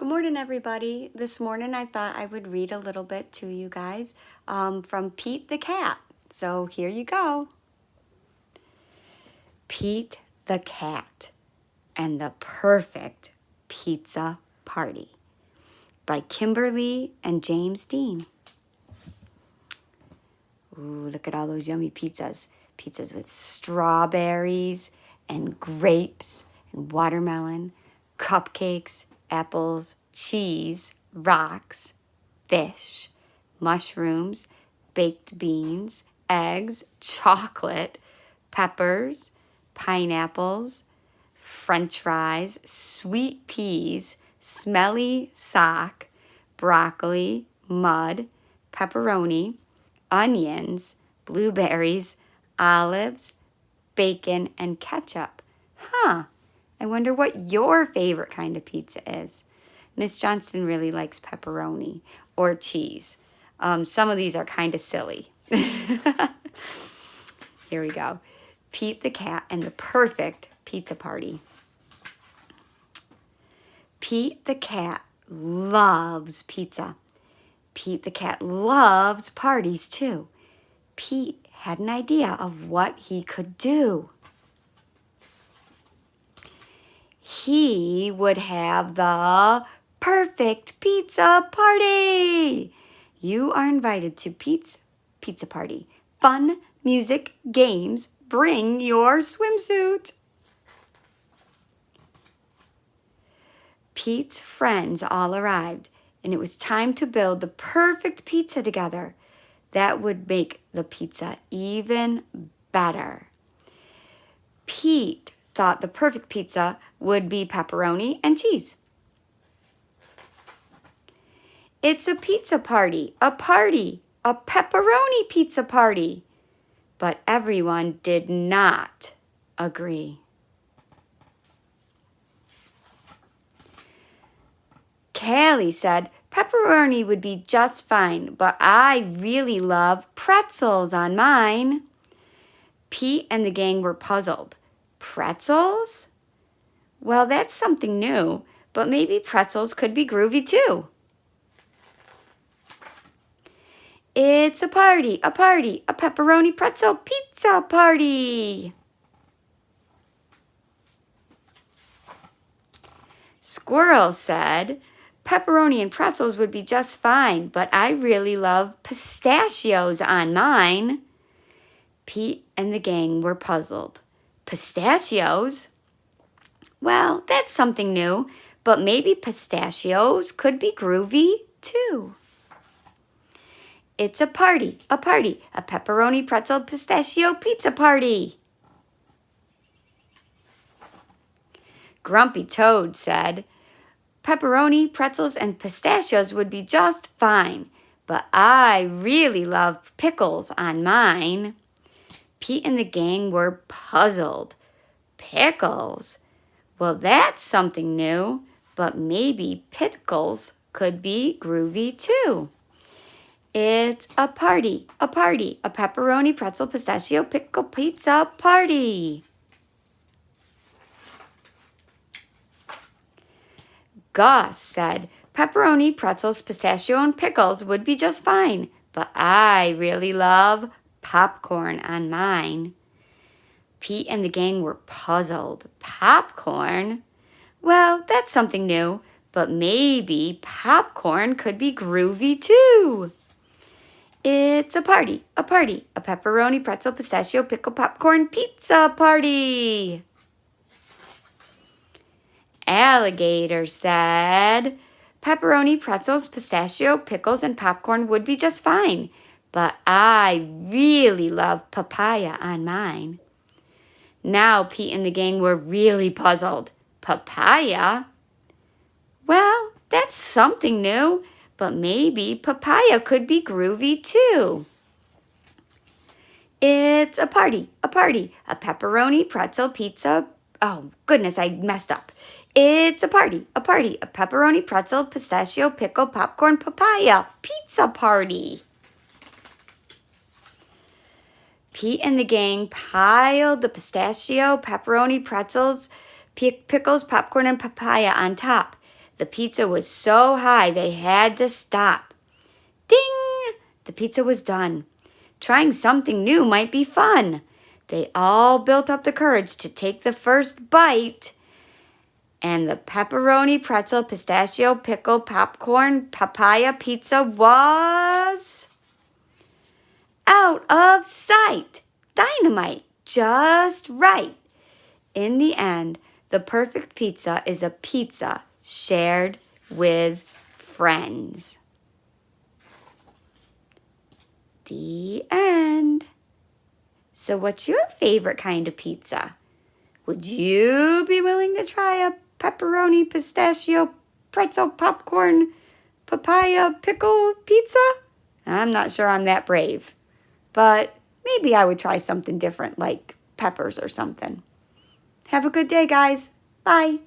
Good morning, everybody. This morning I thought I would read a little bit to you guys from Pete the Cat. So here you go. Pete the Cat and the Perfect Pizza Party by Kimberly and James Dean. Ooh, look at all those yummy pizzas. Pizzas with strawberries and grapes and watermelon, cupcakes, apples, cheese, rocks, fish, mushrooms, baked beans, eggs, chocolate, peppers, pineapples, French fries, sweet peas, smelly sock, broccoli, mud, pepperoni, onions, blueberries, olives, bacon, and ketchup. I wonder what your favorite kind of pizza is. Miss Johnston really likes pepperoni or cheese. Some of these are kind of silly. Here we go. Pete the Cat and the Perfect Pizza Party. Pete the Cat loves pizza. Pete the Cat loves parties too. Pete had an idea of what he could do. He would have the perfect pizza party. You are invited to Pete's Pizza Party. Fun, music, games. Bring your swimsuit. Pete's friends all arrived, and it was time to build the perfect pizza together. That would make the pizza even better. Pete thought the perfect pizza would be pepperoni and cheese. It's a pizza party, a pepperoni pizza party. But everyone did not agree. Callie said pepperoni would be just fine, but I really love pretzels on mine. Pete and the gang were puzzled. Pretzels? Well, that's something new, but maybe pretzels could be groovy too. It's a party, a pepperoni pretzel pizza party. Squirrel said, pepperoni and pretzels would be just fine, but I really love pistachios on mine. Pete and the gang were puzzled. Pistachios? Well, that's something new, but maybe pistachios could be groovy too. It's a party, a pepperoni pretzel pistachio pizza party. Grumpy Toad said, pepperoni, pretzels, and pistachios would be just fine, but I really love pickles on mine. Pete and the gang were puzzled. Pickles? Well, that's something new, but maybe pickles could be groovy too. It's a party, a pepperoni, pretzel, pistachio, pickle pizza party. Gus said, pepperoni, pretzels, pistachio, and pickles would be just fine, but I really love popcorn on mine. Pete and the gang were puzzled. Popcorn? Well, that's something new, but maybe popcorn could be groovy too. It's a party, a pepperoni, pretzel, pistachio, pickle, popcorn pizza party. Alligator said, pepperoni, pretzels, pistachio, pickles, and popcorn would be just fine, but I really love papaya on mine. Now Pete and the gang were really puzzled. Papaya? Well, that's something new, but maybe papaya could be groovy too. It's a party, a pepperoni, pretzel, pizza. Oh, goodness, I messed up. It's a party, a pepperoni, pretzel, pistachio, pickle, popcorn, papaya, pizza party. Pete and the gang piled the pistachio, pepperoni, pretzels, pickles, popcorn, and papaya on top. The pizza was so high they had to stop. Ding! The pizza was done. Trying something new might be fun. They all built up the courage to take the first bite. And the pepperoni, pretzel, pistachio, pickle, popcorn, papaya pizza was out of sight. Dynamite, just right. In the end, the perfect pizza is a pizza shared with friends. The end. So what's your favorite kind of pizza? Would you be willing to try a pepperoni, pistachio, pretzel, popcorn, papaya, pickle pizza? I'm not sure I'm that brave, but maybe I would try something different like peppers or something. Have a good day, guys. Bye.